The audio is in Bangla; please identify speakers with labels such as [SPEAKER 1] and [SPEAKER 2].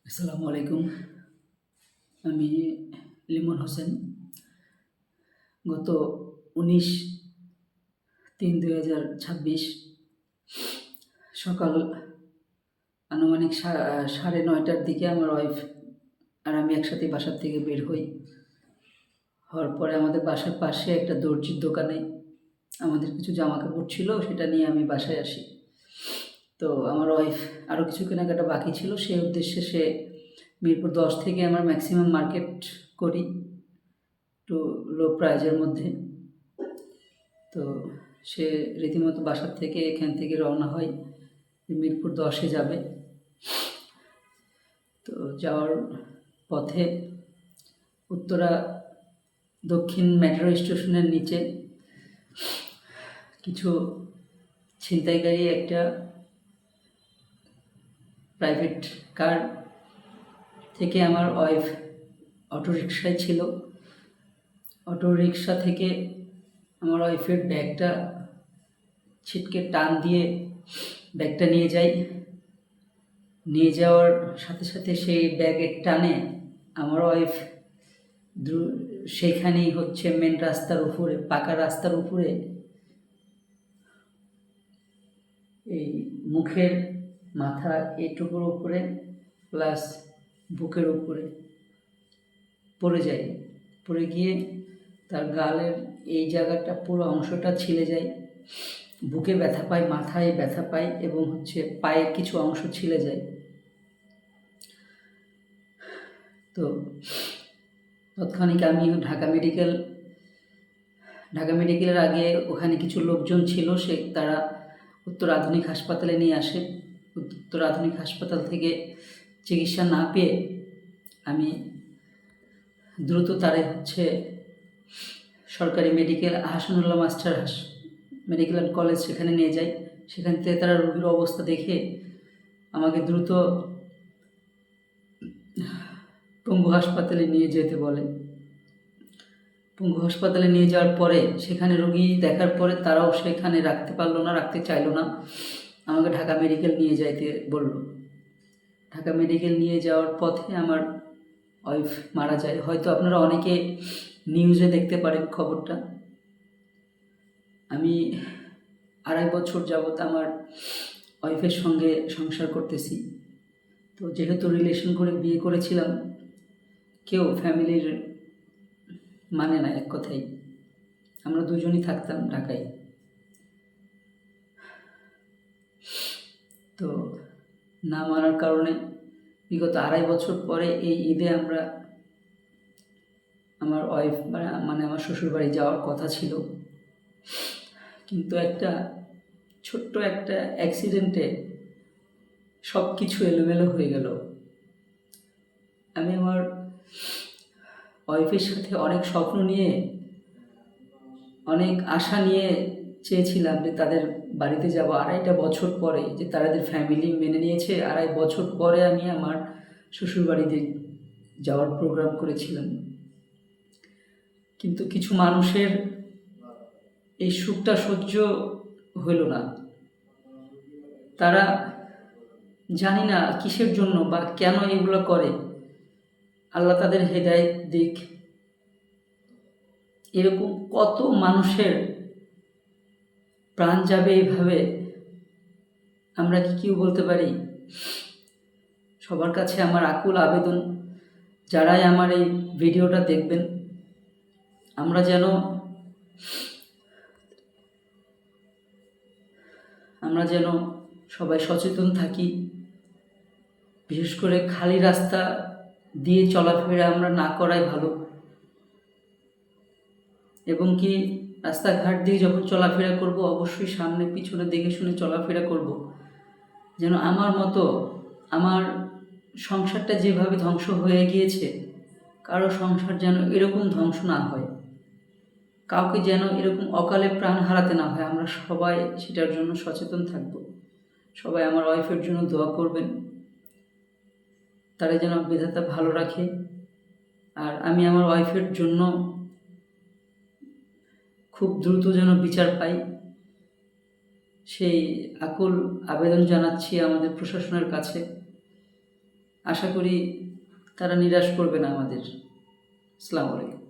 [SPEAKER 1] আসসালামু আলাইকুম। আমি লিমন হোসেন। গত 19/3/2026 সকাল আনুমানিক 9:30টার দিকে আমার ওয়াইফ আর আমি একসাথে বাসার থেকে বের হই। হওয়ার পরে আমাদের বাসার পাশে একটা দর্জির দোকানে আমাদের কিছু জামাকাপড় ছিল, সেটা নিয়ে আমি বাসায় আসি। তো আমার ওয়াইফ আরও কিছু কেনাকাটা বাকি ছিল, সেই উদ্দেশ্যে সে মিরপুর 10 থেকে আমার ম্যাক্সিমাম মার্কেট করি একটু লো প্রাইজের মধ্যে। তো সে রীতিমতো বাসার থেকে এখান থেকে রওনা হয়, মিরপুর 10-এ যাবে। তো যাওয়ার পথে উত্তরা দক্ষিণ মেট্রো স্টেশনের নিচে কিছু ছিনতাইকারী একটা প্রাইভেট কার থেকে আমার ওয়াইফ অটোরিকশায় ছিল। অটোরিকশা থেকে আমার ওয়াইফের ব্যাগটা ছিটকে টান দিয়ে ব্যাগটা নিয়ে যায়। নিয়ে যাওয়ার সাথে সাথে সেই ব্যাগের টানে আমার ওয়াইফ সেখানেই মেন রাস্তার উপরে, পাকা রাস্তার উপরে এই মুখের মাথা এটুকুর উপরে প্লাস বুকের উপরে পড়ে যায়। পড়ে গিয়ে তার গালের এই জায়গাটা পুরো অংশটা ছিলে যায়। বুকে ব্যথা পায়, মাথায় ব্যথা পায় এবং পায়ের কিছু অংশ ছিলে যায়। তো তৎক্ষণিক আমি ঢাকা মেডিকেলের আগে ওখানে কিছু লোকজন ছিল, তারা উত্তর আধুনিক হাসপাতালে নিয়ে আসে। উত্তর আধুনিক হাসপাতাল থেকে চিকিৎসা না পেয়ে আমি দ্রুত তারে সরকারি medical Ahsanullah master medical and college সেখানে নিয়ে যাই। সেখান থেকে তারা রোগীর অবস্থা দেখে আমাকে দ্রুত পঙ্গু হাসপাতালে নিয়ে যেতে বলে। পঙ্গু হাসপাতালে নিয়ে যাওয়ার পরে সেখানে রোগী দেখার পরে তারাও সেখানে রাখতে চাইলো না, আমাকে ঢাকা মেডিকেল নিয়ে যাইতে বলল। ঢাকা মেডিকেল নিয়ে যাওয়ার পথে আমার ওয়াইফ মারা যায়। হয়তো আপনারা অনেকে নিউজে দেখতে পারেন খবরটা। আমি 2.5 বছর যাবৎ আমার ওয়াইফের সঙ্গে সংসার করতেছি। তো যেহেতু রিলেশন করে বিয়ে করেছিলাম, কেউ ফ্যামিলির মানে না, এক কথাই আমরা দুজনই থাকতাম ঢাকায়। তো না মানার কারণে বিগত 2.5 বছর পরে এই ঈদে আমার ওয়াইফ মানে আমার শ্বশুরবাড়ি যাওয়ার কথা ছিল, কিন্তু একটা ছোট্ট একটা অ্যাক্সিডেন্টে সব কিছু এলোমেলো হয়ে গেল। আমি আমার ওয়াইফের সাথে অনেক স্বপ্ন নিয়ে, অনেক আশা নিয়ে চেয়েছিলাম যে তাদের বাড়িতে যাব 2.5 বছর পরে, যে তাদের ফ্যামিলি মেনে নিয়েছে। 2.5 বছর পরে আমি আমার শ্বশুরবাড়িতে যাওয়ার প্রোগ্রাম করেছিলাম। কিন্তু কিছু মানুষের এই সুখটা সহ্য হইল না। তারা জানি না কিসের জন্য বা কেন এগুলো করে, আল্লাহ তাদের হেদায়েত দিক। এরকম কত মানুষের প্রাণ যাবে এইভাবে, আমরা কি কেউ বলতে পারি? সবার কাছে আমার আকুল আবেদন, যারাই আমার এই ভিডিওটা দেখবেন, আমরা যেন সবাই সচেতন থাকি। বিশেষ করে খালি রাস্তা দিয়ে চলাফেরা আমরা না করাই ভালো। এবং কি রাস্তাঘাট দিয়ে যখন চলাফেরা করব, অবশ্যই সামনে পিছনে দেখে শুনে চলাফেরা করব, যেন আমার মতো আমার সংসারটা যেভাবে ধ্বংস হয়ে গিয়েছে, কারো সংসার যেন এরকম ধ্বংস না হয়, কাউকে যেন এরকম অকালে প্রাণ হারাতে না হয়। আমরা সবাই সেটার জন্য সচেতন থাকব। সবাই আমার ওয়াইফের জন্য দোয়া করবেন, তারা যেন বিধাতা ভালো রাখে। আর আমি আমার ওয়াইফের জন্য খুব দ্রুত যেন বিচার পাই, সেই আকুল আবেদন জানাচ্ছি আমাদের প্রশাসনের কাছে। আশা করি তারা নিরাশ করবে না আমাদের। আসসালামু আলাইকুম।